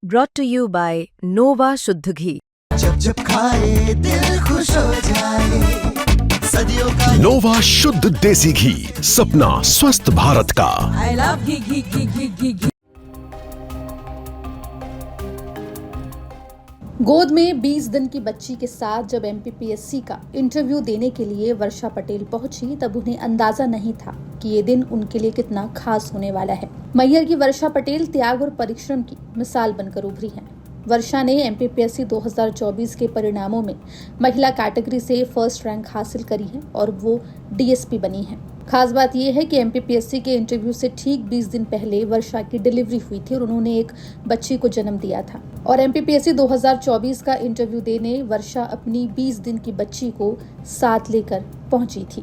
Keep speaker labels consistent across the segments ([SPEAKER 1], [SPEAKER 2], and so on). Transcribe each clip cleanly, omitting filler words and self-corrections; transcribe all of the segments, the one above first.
[SPEAKER 1] brought to you by Nova शुद्ध घी।
[SPEAKER 2] जब जब खाए दिल खुश हो जाए, सदियों का
[SPEAKER 3] नोवा शुद्ध देसी घी, सपना स्वस्थ भारत का।
[SPEAKER 4] I love घी घी घी घी घी घी।
[SPEAKER 5] गोद में 20 दिन की बच्ची के साथ जब एमपीपीएससी का इंटरव्यू देने के लिए वर्षा पटेल पहुंची, तब उन्हें अंदाजा नहीं था कि ये दिन उनके लिए कितना खास होने वाला है। मैहर की वर्षा पटेल त्याग और परिश्रम की मिसाल बनकर उभरी हैं। वर्षा ने एमपीपीएससी 2024 के परिणामों में महिला कैटेगरी से फर्स्ट रैंक हासिल करी है और वो डीएसपी बनी है। खास बात यह है कि एमपीपीएससी के इंटरव्यू से ठीक 20 दिन पहले वर्षा की डिलीवरी हुई थी और उन्होंने एक बच्ची को जन्म दिया था। और एमपीपीएससी 2024 का इंटरव्यू देने वर्षा अपनी 20 दिन की बच्ची को साथ लेकर पहुंची थी।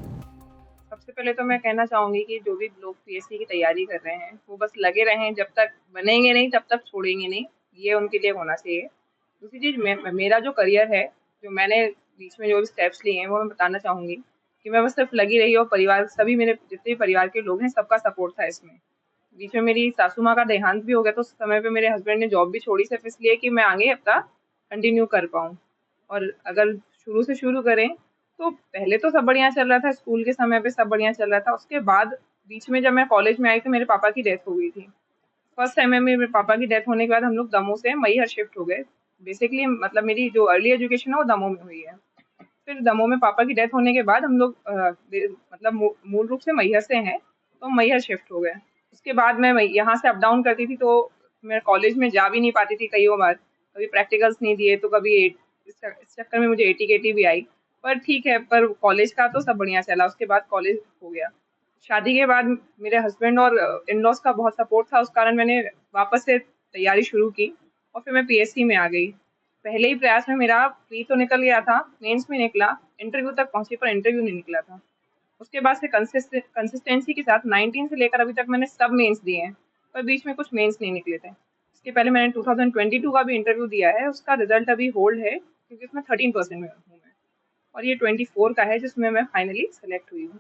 [SPEAKER 6] सबसे पहले तो मैं कहना चाहूंगी कि जो भी लोग पीएससी की तैयारी कर रहे हैं वो बस लगे रहें, जब तक बनेंगे नहीं तब तक छोड़ेंगे नहीं, ये उनके लिए होना चाहिए। दूसरी चीज़, मेरा जो करियर है, जो मैंने बीच में जो भी स्टेप्स लिए हैं वो मैं बताना चाहूँगी कि मैं बस सिर्फ लगी रही और परिवार, सभी मेरे जितने भी परिवार के लोग हैं सबका सपोर्ट था इसमें। बीच में मेरी सासू माँ का देहांत भी हो गया, तो उस समय पे मेरे हस्बैंड ने जॉब भी छोड़ी सिर्फ इसलिए कि मैं आगे अपना कंटिन्यू कर पाऊँ। और अगर शुरू से शुरू करें तो पहले तो सब बढ़िया चल रहा था, स्कूल के समय पे सब बढ़िया चल रहा था। उसके बाद बीच में जब मैं कॉलेज में आई तो मेरे पापा की डेथ हो गई थी। फर्स्ट टाइम में मेरे पापा की डेथ होने के बाद हम लोग दमोह से मैहर शिफ्ट हो गए। बेसिकली मतलब मेरी जो अर्ली एजुकेशन है वो दमोह में हुई है। फिर दमोह में पापा की डेथ होने के बाद हम लोग मतलब मूल रूप से मैहर से हैं, तो मैहर शिफ्ट हो गए। उसके बाद मैं यहाँ से अप डाउन करती थी, तो मैं कॉलेज में जा भी नहीं पाती थी कई बार, कभी प्रैक्टिकल्स नहीं दिए तो कभी इस चक्कर में मुझे एटी भी आई। पर ठीक है, पर कॉलेज का तो सब बढ़िया चला। उसके बाद कॉलेज हो गया। शादी के बाद मेरे हस्बैंड और इन-लॉज का बहुत सपोर्ट था, उस कारण मैंने वापस से तैयारी शुरू की और फिर मैं पीएससी में आ गई। पहले ही प्रयास में मेरा प्री तो निकल गया था, मेंस में निकला, इंटरव्यू तक पहुंची पर इंटरव्यू नहीं निकला था। उसके बाद से कंसिस्टेंसी के साथ 19 से लेकर अभी तक मैंने सब मेंस दिए हैं, पर बीच में कुछ मेंस नहीं निकले थे। इसके पहले मैंने 2022 का भी इंटरव्यू दिया है, उसका रिजल्ट अभी होल्ड है क्योंकि उसमें 13% में हूँ मैं, और ये 24 का है जिसमें मैं फाइनली सेलेक्ट हुई हूँ।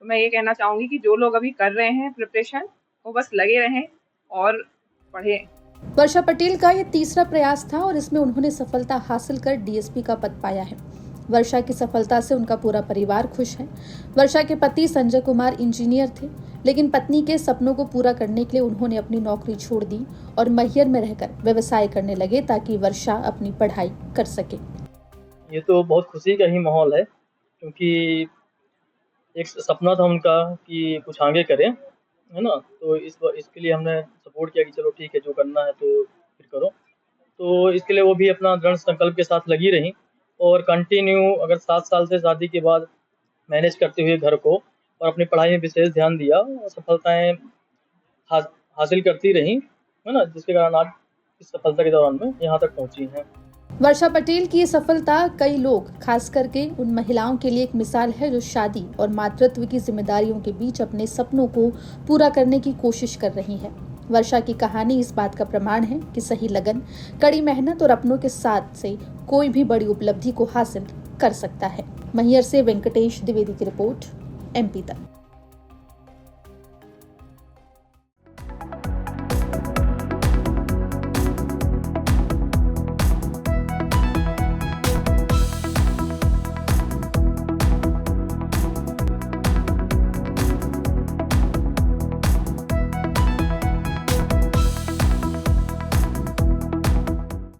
[SPEAKER 6] तो मैं ये कहना चाहूँगी कि जो लोग अभी कर रहे हैं प्रिपरेशन, वो बस लगे रहें और पढ़ें।
[SPEAKER 5] वर्षा पटेल का ये तीसरा प्रयास था और इसमें उन्होंने सफलता हासिल कर डीएसपी का पद पाया है। वर्षा की सफलता से उनका पूरा परिवार खुश है। वर्षा के पति संजय कुमार इंजीनियर थे, लेकिन पत्नी के सपनों को पूरा करने के लिए उन्होंने अपनी नौकरी छोड़ दी और मैहर में रहकर व्यवसाय करने लगे ताकि वर्षा अपनी पढ़ाई कर सके।
[SPEAKER 7] ये तो बहुत खुशी का ही माहौल है, क्योंकि एक सपना था उनका कि कुछ आगे करें, है ना। तो इसके लिए हमने सपोर्ट किया कि चलो ठीक है, जो करना है तो फिर करो। तो इसके लिए वो भी अपना दृढ़ संकल्प के साथ लगी रहीं और कंटिन्यू अगर 7 साल से शादी के बाद मैनेज करते हुए घर को और अपनी पढ़ाई में विशेष ध्यान दिया और सफलताएं हासिल करती रहीं, है ना, जिसके कारण आज इस सफलता के दौरान में यहाँ तक पहुँची हैं।
[SPEAKER 5] वर्षा पटेल की ये सफलता कई लोग, खास करके उन महिलाओं के लिए एक मिसाल है जो शादी और मातृत्व की जिम्मेदारियों के बीच अपने सपनों को पूरा करने की कोशिश कर रही है। वर्षा की कहानी इस बात का प्रमाण है कि सही लगन, कड़ी मेहनत और अपनों के साथ से कोई भी बड़ी उपलब्धि को हासिल कर सकता है। मैहर से वेंकटेश द्विवेदी की रिपोर्ट, एमपी तक।